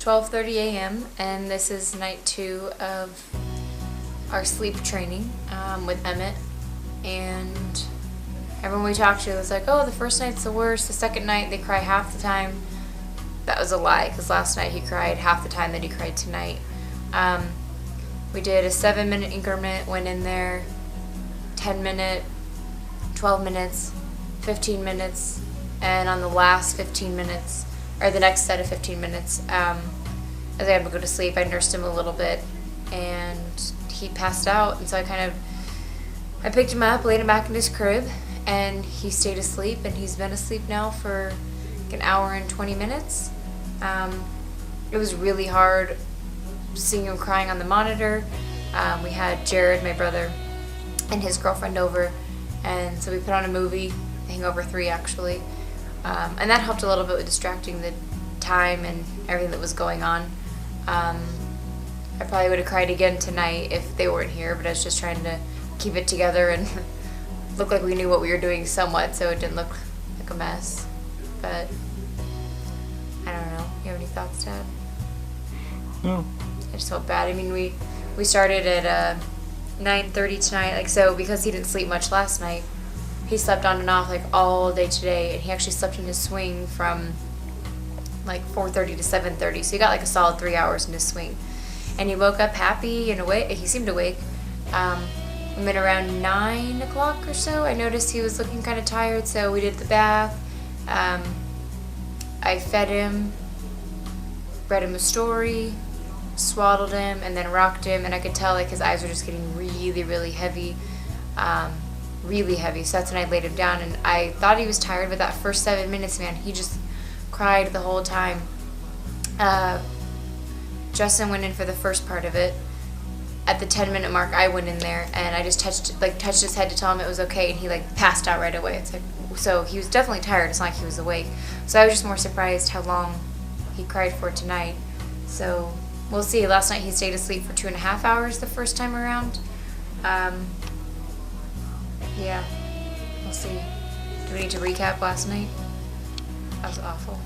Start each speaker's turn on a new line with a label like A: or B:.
A: 12:30 a.m. and this is night 2 of our sleep training with Emmett. And everyone we talked to was like, oh, the first night's the worst, the second night they cry half the time. That was a lie, because last night he cried half the time that he cried tonight. We did a 7-minute increment, went in there, 10-minute, 12 minutes, 15 minutes, and on the last 15 minutes, or the next set of 15 minutes, as I had to go to sleep, I nursed him a little bit, and he passed out, and so I picked him up, laid him back in his crib, and he stayed asleep, and he's been asleep now for like an hour and 20 minutes. It was really hard seeing him crying on the monitor. We had Jared, my brother, and his girlfriend over, and so we put on a movie, Hangover 3 actually, and that helped a little bit with distracting the time and everything that was going on. I probably would have cried again tonight if they weren't here, but I was just trying to keep it together and look like we knew what we were doing somewhat, so it didn't look like a mess. But I don't know. You have any thoughts, Dad?
B: No.
A: I just felt bad. I mean, we started at 9:30 tonight, like, so because he didn't sleep much last night, he slept on and off like all day today, and he actually slept in his swing from like 4:30 to 7:30, so he got like a solid 3 hours in his swing. And he woke up happy and awake. He seemed awake. And then around 9 o'clock or so, I noticed he was looking kind of tired, so we did the bath. I fed him, read him a story, swaddled him, and then rocked him, and I could tell like his eyes were just getting really, really heavy. Really heavy. So that's when I laid him down, and I thought he was tired, but that first 7 minutes, man, he just cried the whole time. Justin went in for the first part of it. At the 10-minute mark, I went in there, and I just touched his head to tell him it was okay, and he like passed out right away. It's like, so he was definitely tired. It's not like he was awake. So I was just more surprised how long he cried for tonight. So we'll see. Last night he stayed asleep for 2.5 hours the first time around. Yeah, we'll see. Do we need to recap last night? That was awful.